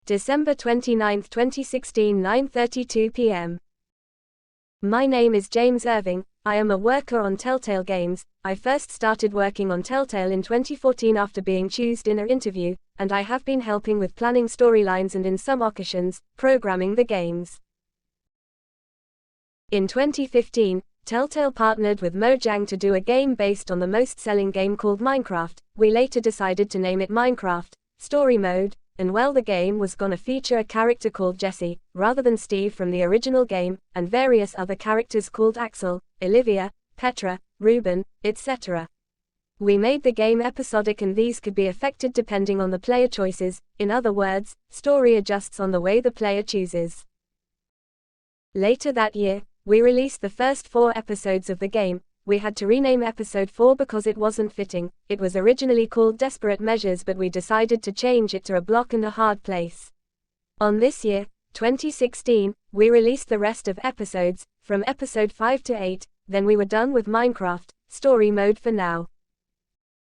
December 29, 2016, 9:32 p.m. My name is James Irving. I am a worker on Telltale Games. I first started working on Telltale in 2014 after being chosen in an interview, and I have been helping with planning storylines and in some occasions, programming the games. In 2015, Telltale partnered with Mojang to do a game based on the most-selling game called Minecraft. We later decided to name it Minecraft Story Mode, and well, the game was gonna feature a character called Jesse, rather than Steve from the original game, and various other characters called Axel, Olivia, Petra, Ruben, etc. We made the game episodic, and these could be affected depending on the player choices. In other words, story adjusts on the way the player chooses. Later that year, we released the first 4 episodes of the game. We had to rename episode 4 because it wasn't fitting. It was originally called Desperate Measures, but we decided to change it to A Block and a Hard Place. On this year, 2016, we released the rest of episodes, from episode 5 to 8, then we were done with Minecraft Story Mode for now.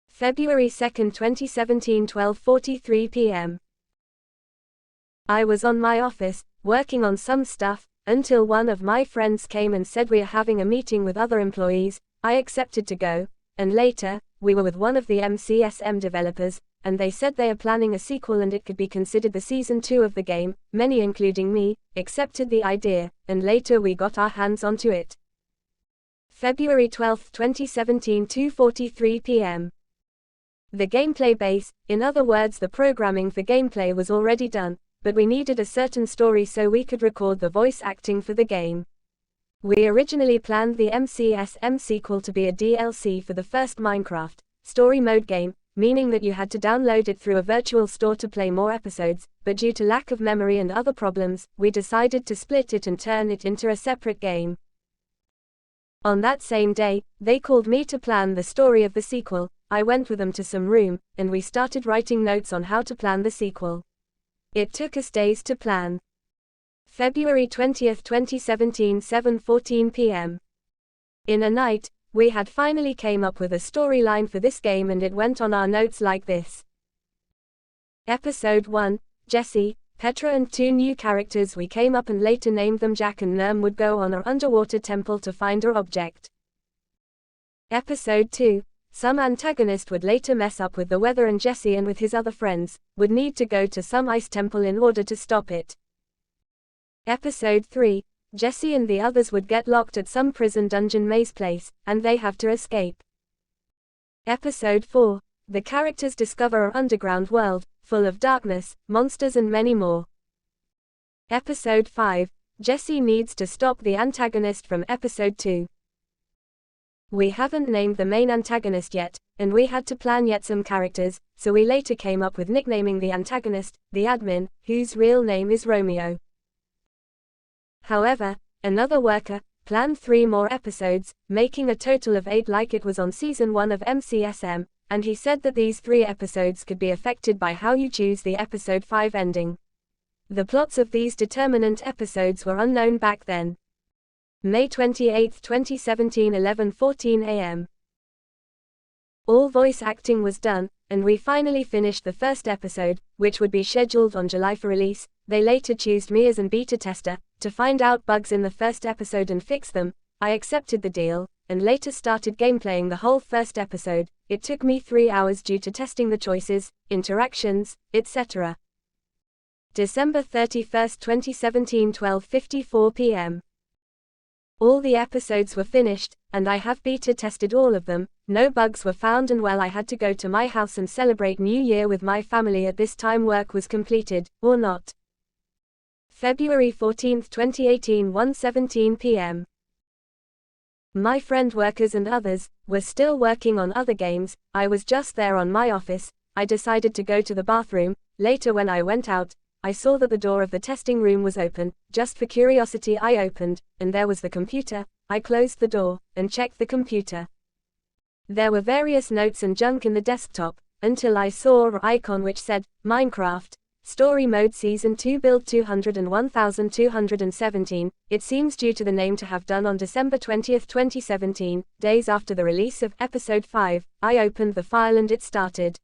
February 2, 2017, 12:43 p.m. I was on my office, working on some stuff, until one of my friends came and said we are having a meeting with other employees. I accepted to go, and later, we were with one of the MCSM developers, and they said they are planning a sequel and it could be considered the season 2 of the game. Many, including me, accepted the idea, and later we got our hands onto it. February 12, 2017, 2:43 p.m. The gameplay base, in other words the programming for gameplay, was already done, but we needed a certain story so we could record the voice acting for the game. We originally planned the MCSM sequel to be a DLC for the first Minecraft Story Mode game, meaning that you had to download it through a virtual store to play more episodes, but due to lack of memory and other problems, we decided to split it and turn it into a separate game. On that same day, they called me to plan the story of the sequel. I went with them to some room, and we started writing notes on how to plan the sequel. It took us days to plan. February 20, 2017, 7:14 p.m. In a night, we had finally came up with a storyline for this game, and it went on our notes like this. Episode 1, Jesse, Petra and 2 new characters we came up and later named them Jack and Nerm would go on an underwater temple to find a object. Episode 2, some antagonist would later mess up with the weather and Jesse and with his other friends, would need to go to some ice temple in order to stop it. Episode 3, Jesse and the others would get locked at some prison dungeon maze place, and they have to escape. Episode 4, the characters discover an underground world, full of darkness, monsters and many more. Episode 5, Jesse needs to stop the antagonist from episode 2. We haven't named the main antagonist yet, and we had to plan yet some characters, so we later came up with nicknaming the antagonist, the admin, whose real name is Romeo. However, another worker planned 3 more episodes, making a total of 8 like it was on season 1 of MCSM, and he said that these 3 episodes could be affected by how you choose the episode 5 ending. The plots of these determinant episodes were unknown back then. May 28, 2017, 11:14 a.m. All voice acting was done, and we finally finished the first episode, which would be scheduled on July for release. They later chose me as an beta tester, to find out bugs in the first episode and fix them. I accepted the deal, and later started gameplaying the whole first episode. It took me 3 hours due to testing the choices, interactions, etc. December 31, 2017, 12:54 p.m. All the episodes were finished, and I have beta tested all of them. No bugs were found, and well, I had to go to my house and celebrate New Year with my family at this time work was completed, or not. February 14, 2018, 1:17 p.m. My friend workers and others were still working on other games. I was just there on my office. I decided to go to the bathroom. Later when I went out, I saw that the door of the testing room was open. Just for curiosity I opened, and there was the computer. I closed the door, and checked the computer. There were various notes and junk in the desktop, until I saw an icon which said, Minecraft Story Mode Season 2 Build 201,217. It seems due to the name to have done on December 20, 2017, days after the release of Episode 5. I opened the file and it started.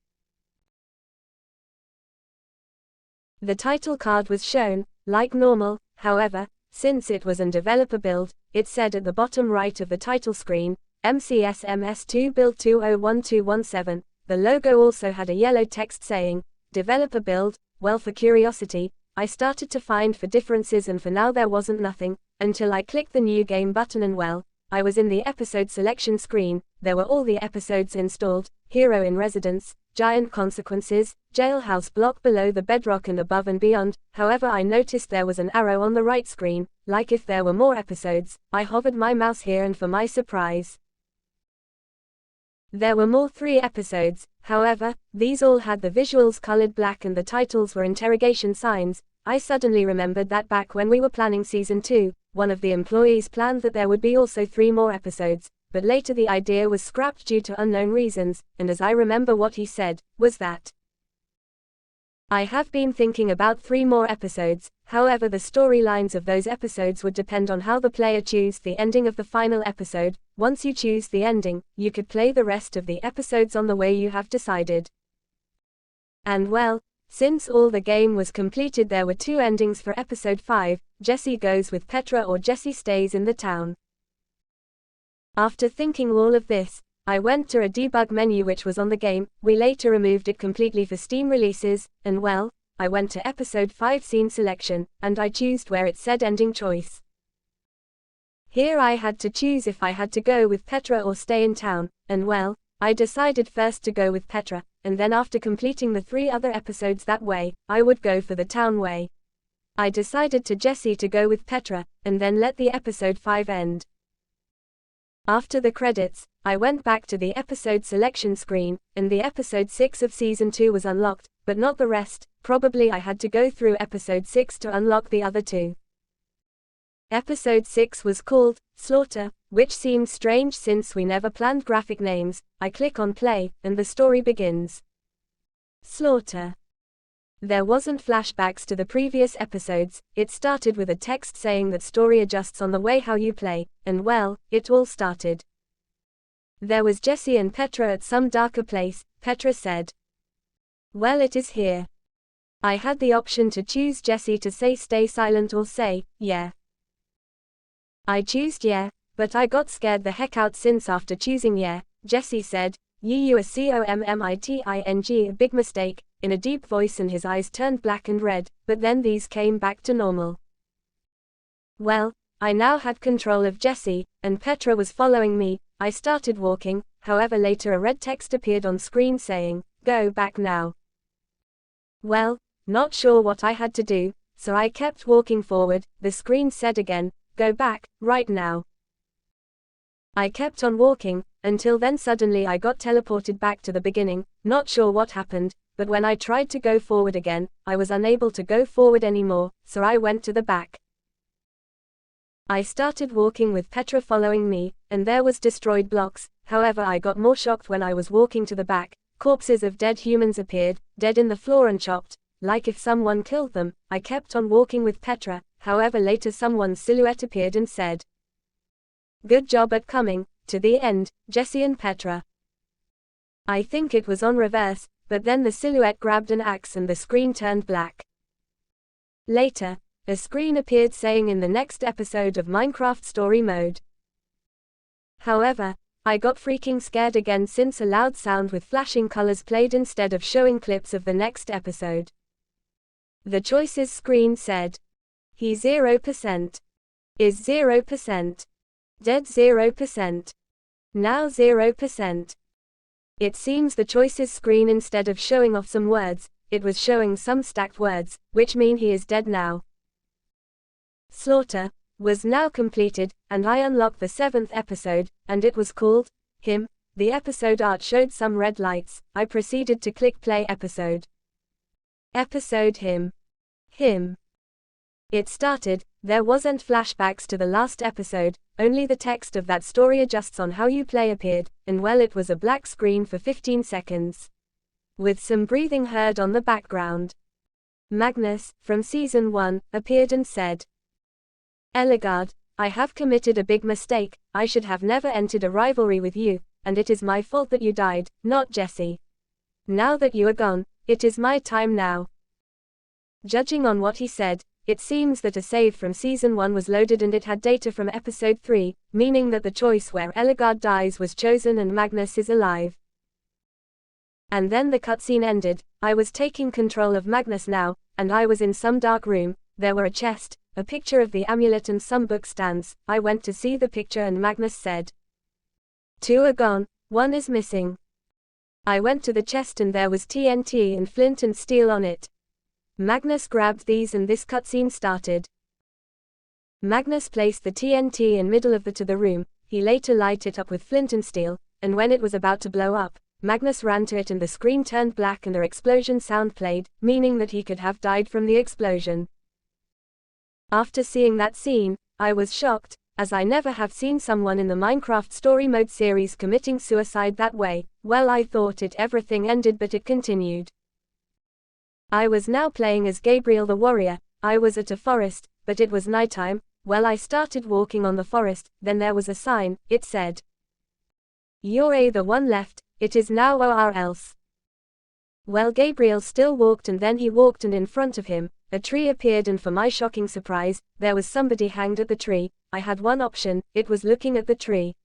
The title card was shown, like normal, however, since it was an developer build, it said at the bottom right of the title screen, MCSMS2 Build 201217. The logo also had a yellow text saying, Developer Build. Well, for curiosity, I started to find for differences, and for now there wasn't nothing, until I clicked the New Game button, and well, I was in the episode selection screen. There were all the episodes installed: Hero in Residence, Giant Consequences, Jailhouse Block Below the Bedrock, and Above and Beyond. However, I noticed there was an arrow on the right screen, like if there were more episodes. I hovered my mouse here, and for my surprise, there were more 3 episodes. However, these all had the visuals colored black and the titles were interrogation signs. I suddenly remembered that back when we were planning season 2, one of the employees planned that there would be also 3 more episodes, but later the idea was scrapped due to unknown reasons, and as I remember what he said, was that I have been thinking about 3 more episodes. However, the storylines of those episodes would depend on how the player chose the ending of the final episode. Once you choose the ending, you could play the rest of the episodes on the way you have decided. And well, since all the game was completed, there were 2 endings for episode 5, Jesse Goes with Petra or Jesse Stays in the Town. After thinking all of this, I went to a debug menu which was on the game. We later removed it completely for Steam releases, and well, I went to episode 5 scene selection, and I chose where it said ending choice. Here I had to choose if I had to go with Petra or stay in town, and well, I decided first to go with Petra, and then after completing the 3 other episodes that way, I would go for the town way. I decided to Jesse to go with Petra, and then let the episode 5 end. After the credits, I went back to the episode selection screen, and the episode 6 of season 2 was unlocked, but not the rest. Probably I had to go through episode 6 to unlock the other 2. Episode 6 was called Slaughter, which seems strange since we never planned graphic names. I click on play, and the story begins. Slaughter. There wasn't flashbacks to the previous episodes. It started with a text saying that story adjusts on the way how you play, and well, it all started. There was Jesse and Petra at some darker place. Petra said, "Well, it is here." I had the option to choose Jesse to say stay silent or say, yeah. I chose yeah, but I got scared the heck out since after choosing yeah, Jesse said, "You a committing a big mistake," in a deep voice, and his eyes turned black and red, but then these came back to normal. Well, I now had control of Jesse, and Petra was following me. I started walking, however later a red text appeared on screen saying, "Go back now." Well, not sure what I had to do, so I kept walking forward. The screen said again, "Go back, right now." I kept on walking, until then suddenly I got teleported back to the beginning. Not sure what happened, but when I tried to go forward again, I was unable to go forward anymore, so I went to the back. I started walking with Petra following me, and there was destroyed blocks. However, I got more shocked when I was walking to the back. Corpses of dead humans appeared, dead in the floor and chopped, like if someone killed them. I kept on walking with Petra, however later someone's silhouette appeared and said, "Good job at coming to the end, Jesse and Petra." I think it was on reverse, but then the silhouette grabbed an axe and the screen turned black. Later, a screen appeared saying in the next episode of Minecraft Story Mode. However, I got freaking scared again since a loud sound with flashing colors played instead of showing clips of the next episode. The choices screen said, "He 0%. Is 0%. Dead 0%. Now 0%. It seems the choices screen, instead of showing off some words, it was showing some stacked words, which mean he is dead now. Slaughter was now completed, and I unlocked the 7th episode, and it was called Him. The episode art showed some red lights. I proceeded to click play episode. Episode Him. Him. It started. There wasn't flashbacks to the last episode, only the text of that story adjusts on how you play appeared, and well, it was a black screen for 15 seconds. With some breathing heard on the background. Magnus, from season 1, appeared and said, "Eligard, I have committed a big mistake. I should have never entered a rivalry with you, and it is my fault that you died, not Jesse. Now that you are gone, it is my time now. Judging on what he said, it seems that a save from Season 1 was loaded and it had data from Episode 3, meaning that the choice where Ellegaard dies was chosen and Magnus is alive. And then the cutscene ended. I was taking control of Magnus now, and I was in some dark room. There were a chest, a picture of the amulet and some book stands. I went to see the picture and Magnus said, "2 are gone, 1 is missing." I went to the chest and there was TNT and flint and steel on it. Magnus grabbed these and this cutscene started. Magnus placed the TNT in middle of the room. He later lighted it up with flint and steel, and when it was about to blow up, Magnus ran to it and the screen turned black and an explosion sound played, meaning that he could have died from the explosion. After seeing that scene, I was shocked, as I never have seen someone in the Minecraft Story Mode series committing suicide that way. Well, I thought everything ended, but it continued. I was now playing as Gabriel the warrior. I was at a forest, but it was nighttime. Well, I started walking on the forest, then there was a sign. It said, "You're the one left, it is now or else." Well, Gabriel still walked and then he walked and in front of him, a tree appeared and for my shocking surprise, there was somebody hanged at the tree. I had one option, it was looking at the tree.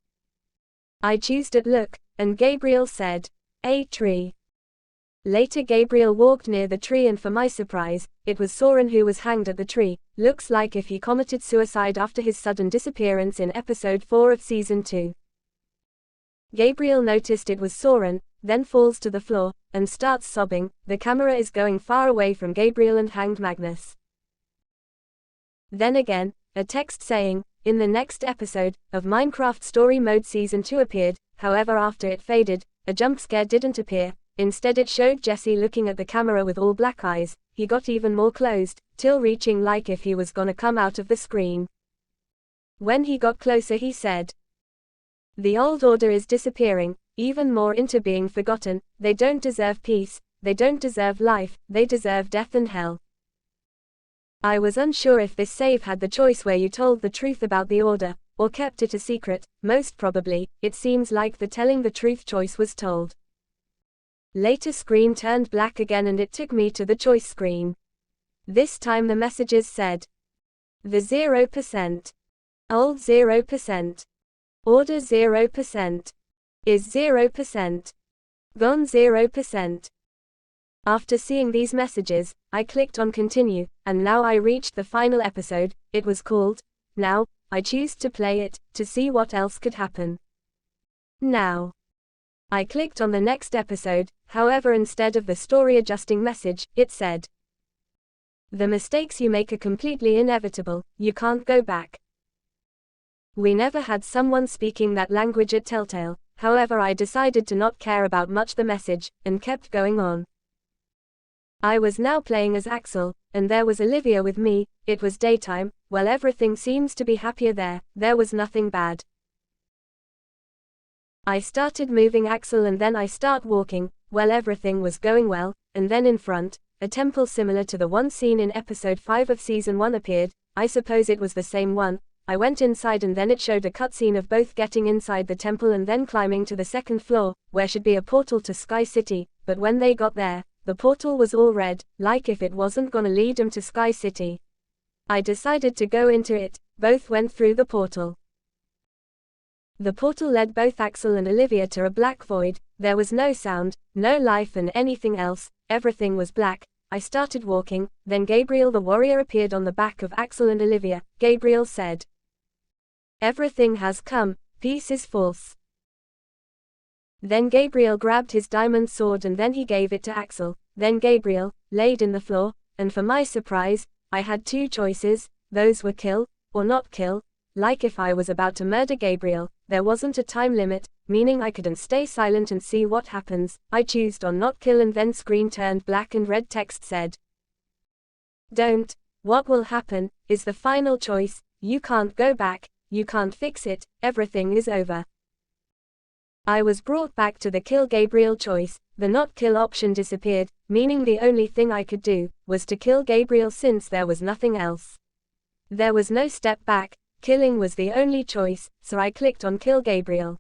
I chose to look, and Gabriel said, "A tree." Later Gabriel walked near the tree and for my surprise, it was Soren who was hanged at the tree. Looks like if he committed suicide after his sudden disappearance in episode 4 of season 2. Gabriel noticed it was Soren, then falls to the floor, and starts sobbing. The camera is going far away from Gabriel and hanged Magnus. Then again, a text saying, "In the next episode of Minecraft Story Mode Season 2" appeared. However, after it faded, a jump scare didn't appear. Instead it showed Jesse looking at the camera with all black eyes. He got even more closed, till reaching like if he was gonna come out of the screen. When he got closer he said, "The old order is disappearing, even more into being forgotten. They don't deserve peace, they don't deserve life, they deserve death and hell." I was unsure if this save had the choice where you told the truth about the order, or kept it a secret. Most probably, it seems like the telling the truth choice was told. Later screen turned black again and it took me to the choice screen. This time the messages said, "The 0%. Old 0%. Order 0%. Is 0%. Gone 0%. After seeing these messages, I clicked on continue, and now I reached the final episode. It was called Now. I choose to play it, to see what else could happen. Now. I clicked on the next episode. However, instead of the story adjusting message, it said, "The mistakes you make are completely inevitable, you can't go back." We never had someone speaking that language at Telltale. However, I decided to not care about much the message, and kept going on. I was now playing as Axel, and there was Olivia with me. It was daytime. Well, everything seems to be happier there. There was nothing bad. I started moving Axel and then I start walking. Well, everything was going well, and then in front, a temple similar to the one seen in episode 5 of season 1 appeared. I suppose it was the same one. I went inside and then it showed a cutscene of both getting inside the temple and then climbing to the second floor, where should be a portal to Sky City. But when they got there, the portal was all red, like if it wasn't gonna lead them to Sky City. I decided to go into it. Both went through the portal. The portal led both Axel and Olivia to a black void. There was no sound, no life and anything else. Everything was black. I started walking, then Gabriel the warrior appeared on the back of Axel and Olivia. Gabriel said, "Everything has come, peace is false." Then Gabriel grabbed his diamond sword and then he gave it to Axel. Then Gabriel laid in the floor, and for my surprise, I had two choices. Those were kill, or not kill. Like if I was about to murder Gabriel, there wasn't a time limit, meaning I couldn't stay silent and see what happens. I chose on not kill and then screen turned black and red text said, "Don't. What will happen is the final choice. You can't go back, you can't fix it, everything is over." I was brought back to the kill Gabriel choice. The not kill option disappeared, meaning the only thing I could do was to kill Gabriel since there was nothing else. There was no step back. Killing was the only choice, so I clicked on kill Gabriel.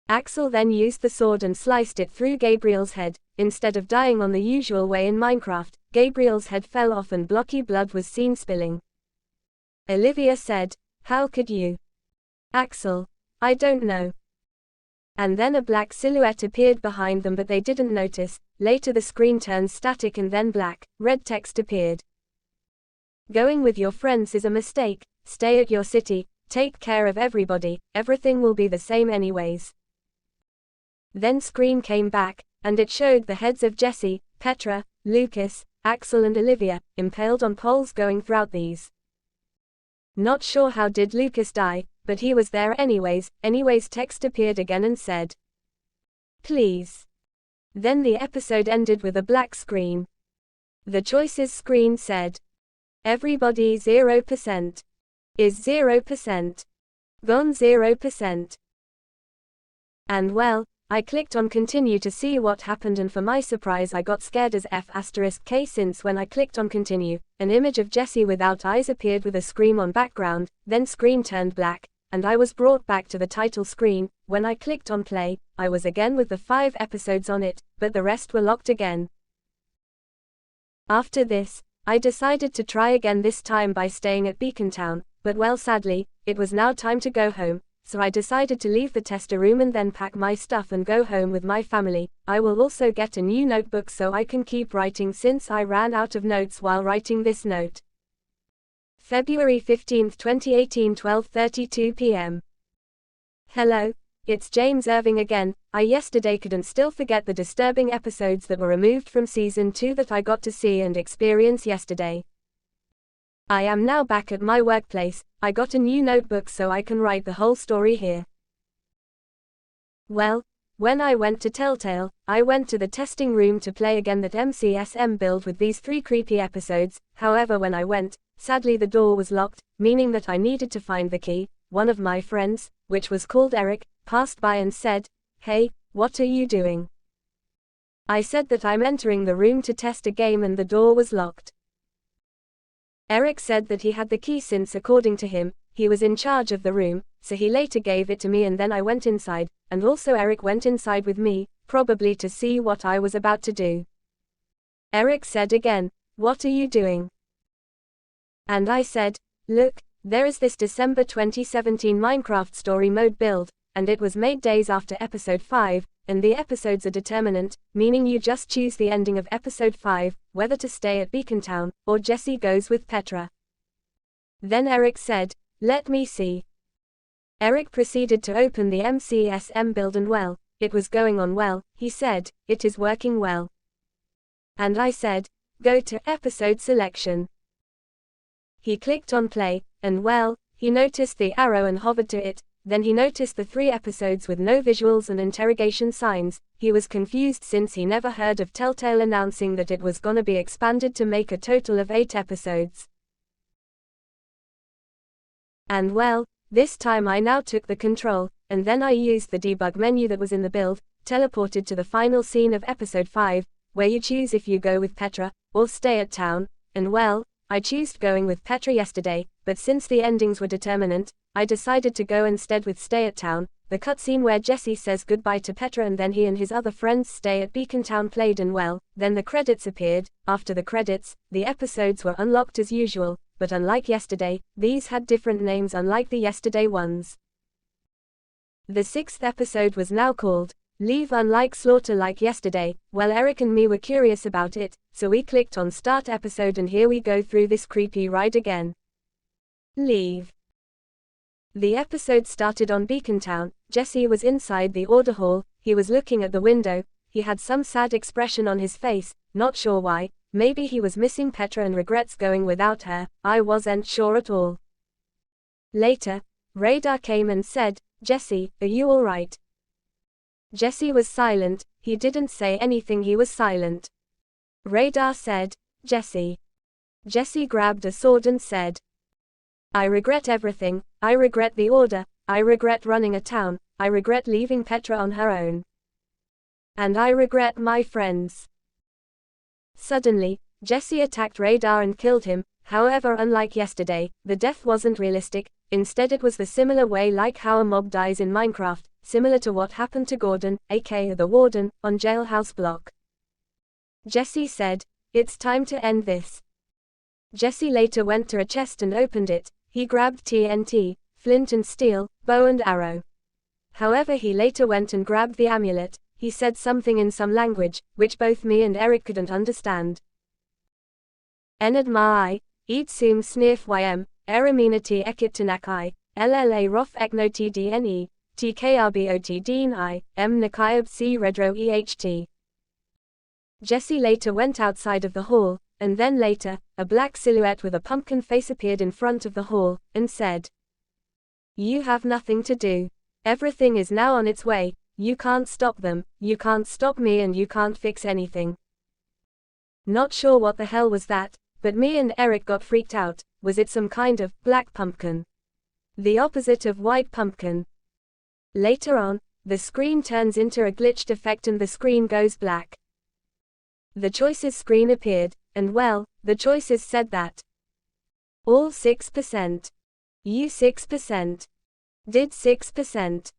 Axel then used the sword and sliced it through Gabriel's head. instead of dying on the usual way in Minecraft, Gabriel's head fell off and blocky blood was seen spilling. Olivia said, "How could you?" Axel, "I don't know." And then a black silhouette appeared behind them, but they didn't notice. Later the screen turns static and then black, red text appeared. "Going with your friends is a mistake. Stay at your city, take care of everybody, everything will be the same anyways." Then screen came back, and it showed the heads of Jesse, Petra, Lucas, Axel and Olivia, impaled on poles going throughout these. Not sure how did Lucas die, but he was there anyways. Text appeared again and said, "Please." Then the episode ended with a black screen. The choices screen said, "Everybody 0%. Is 0%. Gone 0%. And well, I clicked on continue to see what happened, and for my surprise I got scared as F**k since when I clicked on continue, an image of Jesse without eyes appeared with a scream on background, then screen turned black, and I was brought back to the title screen. When I clicked on play, I was again with the 5 episodes on it, but the rest were locked again. After this, I decided to try again, this time by staying at Beacon Town, but well, sadly, it was now time to go home. So I decided to leave the tester room and then pack my stuff and go home with my family. I will also get a new notebook so I can keep writing since I ran out of notes while writing this note. February 15, 2018, 12:32 p.m. Hello, it's James Irving again. I yesterday couldn't still forget the disturbing episodes that were removed from season 2 that I got to see and experience yesterday. I am now back at my workplace. I got a new notebook so I can write the whole story here. Well, when I went to Telltale, I went to the testing room to play again that MCSM build with these 3 creepy episodes. However, when I went, sadly the door was locked, meaning that I needed to find the key. One of my friends, which was called Eric, passed by and said, "Hey, what are you doing?" I said that I'm entering the room to test a game and the door was locked. Eric said that he had the key since, according to him, he was in charge of the room, so he later gave it to me and then I went inside, and also Eric went inside with me, probably to see what I was about to do. Eric said again, "What are you doing?" And I said, "Look, there is this December 2017 Minecraft story mode build, and it was made days after episode 5, and the episodes are determinant, meaning you just choose the ending of episode 5, whether to stay at Beacon Town, or Jesse goes with Petra." Then Eric said, "Let me see." Eric proceeded to open the MCSM build and well, it was going on well. He said, "It is working well." And I said, "Go to episode selection." He clicked on play, and well, he noticed the arrow and hovered to it. Then he noticed the 3 episodes with no visuals and interrogation signs. He was confused since he never heard of Telltale announcing that it was gonna be expanded to make a total of 8 episodes. And well, this time I now took the control, and then I used the debug menu that was in the build, teleported to the final scene of episode 5, where you choose if you go with Petra, or stay at town, and well, I chose going with Petra yesterday, but since the endings were determinant, I decided to go instead with stay at town. The cutscene where Jesse says goodbye to Petra and then he and his other friends stay at Beacon Town played, and well, then the credits appeared. After the credits, the episodes were unlocked as usual, but unlike yesterday, these had different names unlike the yesterday ones. The 6th episode was now called Leave, unlike Slaughter like yesterday. Well, Eric and me were curious about it, so we clicked on start episode and here we go through this creepy ride again. Leave. The episode started on Beacon Town. Jesse was inside the order hall. He was looking at the window. He had some sad expression on his face, not sure why. Maybe he was missing Petra and regrets going without her. I wasn't sure at all. Later, Radar came and said, "Jesse, are you alright?" Jesse was silent. He didn't say anything, he was silent. Radar said, "Jesse." Jesse grabbed a sword and said, "I regret everything. I regret the order. I regret running a town. I regret leaving Petra on her own. And I regret my friends." Suddenly, Jesse attacked Radar and killed him. However, unlike yesterday, the death wasn't realistic. Instead, it was the similar way like how a mob dies in Minecraft, similar to what happened to Gordon, aka the Warden, on Jailhouse Block. Jesse said, "It's time to end this." Jesse later went to a chest and opened it. He grabbed TNT, flint and steel, bow and arrow. However, he later went and grabbed the amulet. He said something in some language, which both me and Eric couldn't understand. Enad ma'ai, eat sum snif ym, eraminati ekit tanakai, lla rof eknoti dne, tkrbot dni, nakayab c redro eht. Jesse later went outside of the hall, and then later, a black silhouette with a pumpkin face appeared in front of the hall, and said, "You have nothing to do. Everything is now on its way, you can't stop them, you can't stop me, and you can't fix anything." Not sure what the hell was that, but me and Eric got freaked out. Was it some kind of black pumpkin? The opposite of white pumpkin. Later on, the screen turns into a glitched effect and the screen goes black. The choices screen appeared, and well, the choices said that all 6%, you 6%, did 6%,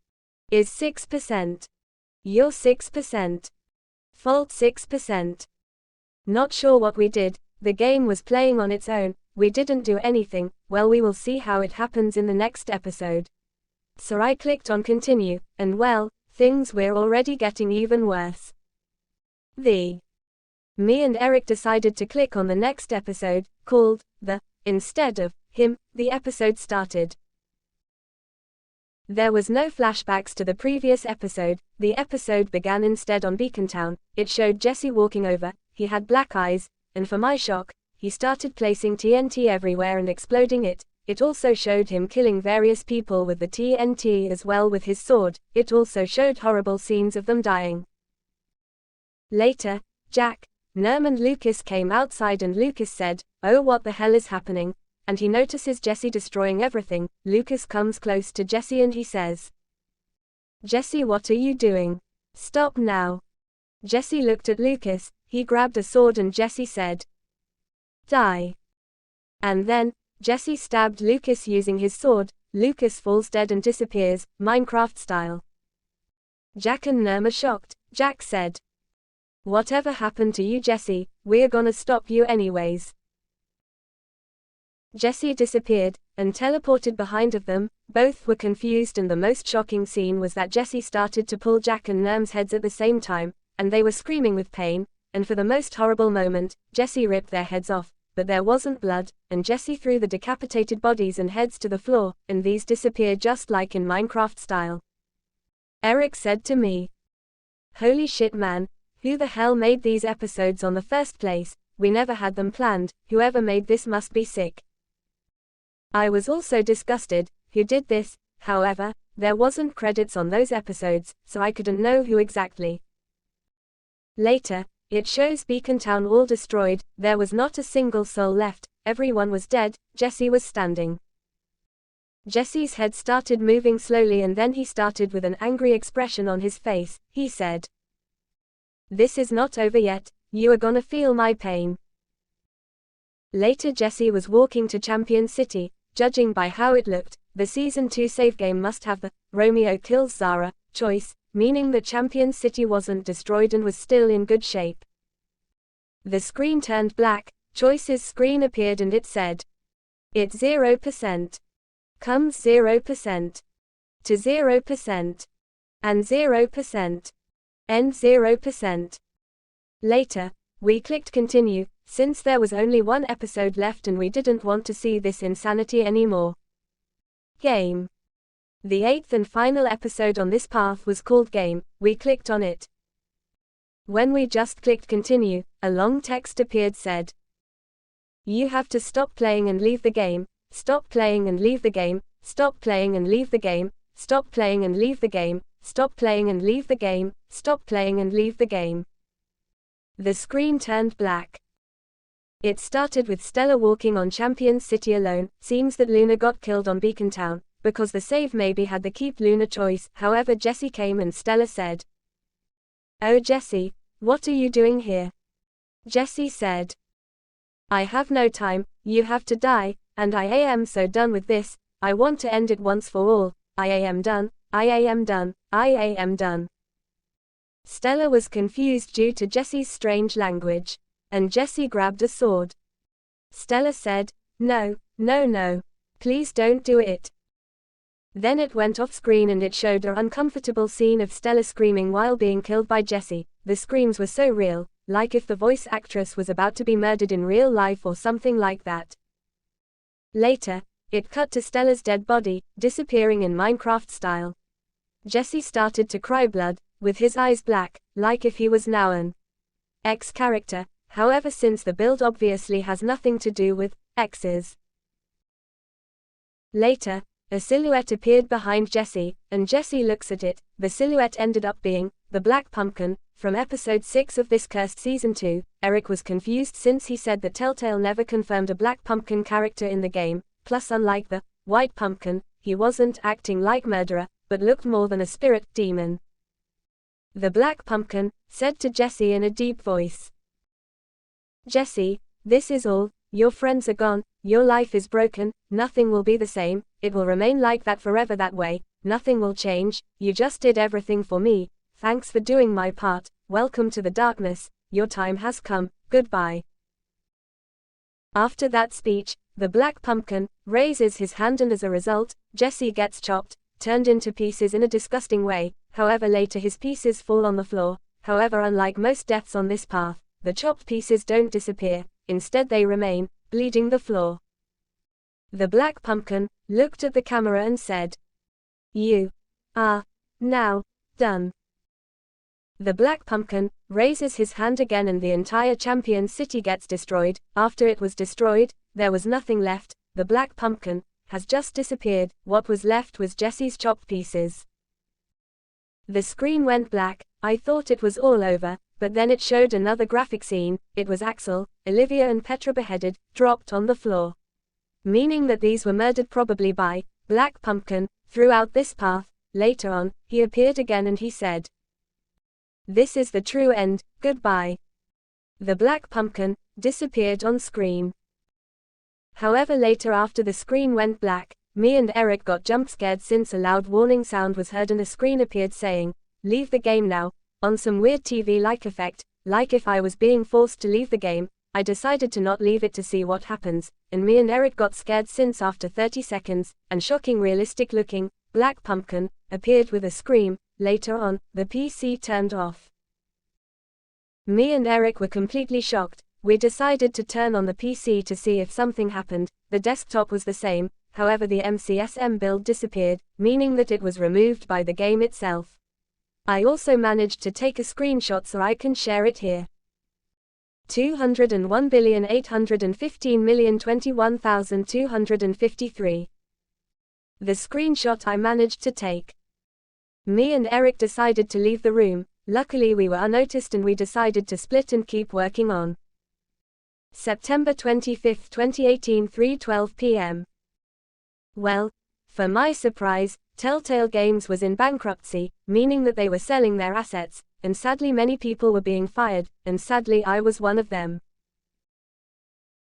is 6%, you're 6%, fault 6%. Not sure what we did, the game was playing on its own, we didn't do anything. Well, we will see how it happens in the next episode. So I clicked on continue, and well, things were already getting even worse. Me and Eric decided to click on the next episode, called The, instead of him. The episode started. There was no flashbacks to the previous episode. The episode began instead on Beacon Town. It showed Jesse walking over, he had black eyes, and for my shock, he started placing TNT everywhere and exploding it. It also showed him killing various people with the TNT as well with his sword. It also showed horrible scenes of them dying. Later, Jack, Nerm and Lucas came outside and Lucas said, "Oh, what the hell is happening?" And he notices Jesse destroying everything. Lucas comes close to Jesse and he says, "Jesse, what are you doing? Stop now." Jesse looked at Lucas, he grabbed a sword and Jesse said, "Die." And then, Jesse stabbed Lucas using his sword. Lucas falls dead and disappears, Minecraft style. Jack and Nerm are shocked. Jack said, "Whatever happened to you, Jesse? We're gonna stop you anyways." Jesse disappeared, and teleported behind of them. Both were confused, and the most shocking scene was that Jesse started to pull Jack and Nerm's heads at the same time, and they were screaming with pain, and for the most horrible moment, Jesse ripped their heads off, but there wasn't blood, and Jesse threw the decapitated bodies and heads to the floor, and these disappeared just like in Minecraft style. Eric said to me, "Holy shit, man. Who the hell made these episodes on the first place? We never had them planned. Whoever made this must be sick." I was also disgusted. Who did this? However, there wasn't credits on those episodes, so I couldn't know who exactly. Later, it shows Beacon Town all destroyed. There was not a single soul left. Everyone was dead. Jesse was standing. Jesse's head started moving slowly and then he started with an angry expression on his face. He said, "This is not over yet. You are gonna feel my pain." Later, Jesse was walking to Champion City. Judging by how it looked, the Season 2 save game must have the Romeo kills Zara choice, meaning that Champion City wasn't destroyed and was still in good shape. The screen turned black, choices screen appeared and it said, "It's 0%. Comes 0%. To 0%. And 0%. End 0%. Later, we clicked continue, since there was only one episode left and we didn't want to see this insanity anymore. Game. The 8th and final episode on this path was called Game. We clicked on it. When we just clicked continue, a long text appeared said, "You have to stop playing and leave the game, stop playing and leave the game, stop playing and leave the game, stop playing and leave the game, stop playing and leave the game, stop playing and leave the game." The screen turned black. It started with Stella walking on Champion City alone. Seems that Luna got killed on Beacon Town, because the save maybe had the keep Luna choice. However, Jesse came and Stella said, "Oh Jesse, what are you doing here?" Jesse said, "I have no time, you have to die, and I am so done with this. I want to end it once for all. I am done, I am done, I am done." Stella was confused due to Jesse's strange language. And Jesse grabbed a sword. Stella said, "No, no, no. Please don't do it." Then it went off screen and it showed an uncomfortable scene of Stella screaming while being killed by Jesse. The screams were so real, like if the voice actress was about to be murdered in real life or something like that. Later, it cut to Stella's dead body, disappearing in Minecraft style. Jesse started to cry blood, with his eyes black, like if he was now an X character. However, since the build obviously has nothing to do with X's. Later, a silhouette appeared behind Jesse, and Jesse looks at it. The silhouette ended up being the Black Pumpkin from episode 6 of this cursed season 2. Eric was confused since he said that Telltale never confirmed a Black Pumpkin character in the game, plus unlike the White Pumpkin, he wasn't acting like murderer, but looked more than a spirit demon. The Black Pumpkin said to Jesse in a deep voice, "Jesse, this is all, your friends are gone, your life is broken, nothing will be the same, it will remain like that forever that way, nothing will change, you just did everything for me, thanks for doing my part, welcome to the darkness, your time has come, goodbye." After that speech, the Black Pumpkin raises his hand and as a result, Jesse gets chopped, turned into pieces in a disgusting way. However, later his pieces fall on the floor. However, unlike most deaths on this path, the chopped pieces don't disappear, instead they remain, bleeding the floor. The Black Pumpkin looked at the camera and said, "You are now done." The Black Pumpkin raises his hand again and the entire Champion City gets destroyed. After it was destroyed, there was nothing left. The Black Pumpkin has just disappeared. What was left was Jesse's chopped pieces. The screen went black. I thought it was all over, but then it showed another graphic scene. It was Axel, Olivia and Petra beheaded, dropped on the floor. Meaning that these were murdered probably by Black Pumpkin. Throughout this path, later on, he appeared again and he said, "This is the true end, goodbye." The Black Pumpkin disappeared on screen. However, later after the screen went black, me and Eric got jump scared since a loud warning sound was heard and a screen appeared saying, "Leave the game now," on some weird TV-like effect, like if I was being forced to leave the game. I decided to not leave it to see what happens, and me and Eric got scared since after 30 seconds, and shocking realistic looking, Black Pumpkin appeared with a scream. Later on, the PC turned off. Me and Eric were completely shocked. We decided to turn on the PC to see if something happened. The desktop was the same, however the MCSM build disappeared, meaning that it was removed by the game itself. I also managed to take a screenshot so I can share it here. 201,815,021,253. The screenshot I managed to take. Me and Eric decided to leave the room. Luckily we were unnoticed and we decided to split and keep working on. September 25, 2018, 3:12 p.m. Well, for my surprise, Telltale Games was in bankruptcy, meaning that they were selling their assets, and sadly many people were being fired, and sadly I was one of them.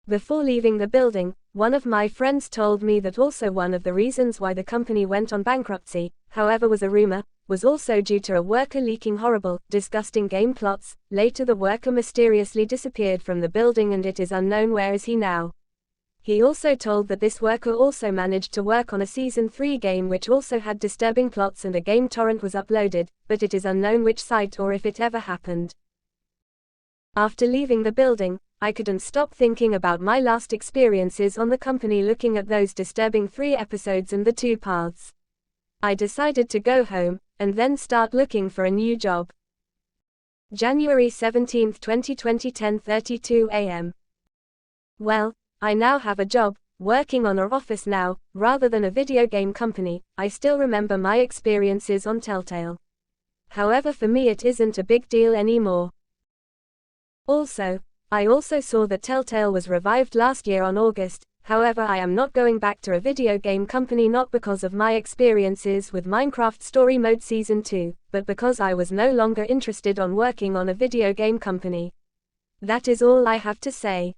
Before leaving the building, one of my friends told me that also one of the reasons why the company went on bankruptcy, however was a rumor, was also due to a worker leaking horrible, disgusting game plots. Later the worker mysteriously disappeared from the building and it is unknown where is he now. He also told that this worker also managed to work on a Season 3 game which also had disturbing plots and a game torrent was uploaded, but it is unknown which site or if it ever happened. After leaving the building, I couldn't stop thinking about my last experiences on the company looking at those disturbing 3 episodes and the 2 paths. I decided to go home, and then start looking for a new job. January 17, 2020, 10:32 a.m. Well, I now have a job, working on an office now, rather than a video game company. I still remember my experiences on Telltale. However, for me it isn't a big deal anymore. Also, I also saw that Telltale was revived last year on August. However, I am not going back to a video game company not because of my experiences with Minecraft Story Mode Season 2, but because I was no longer interested on working on a video game company. That is all I have to say.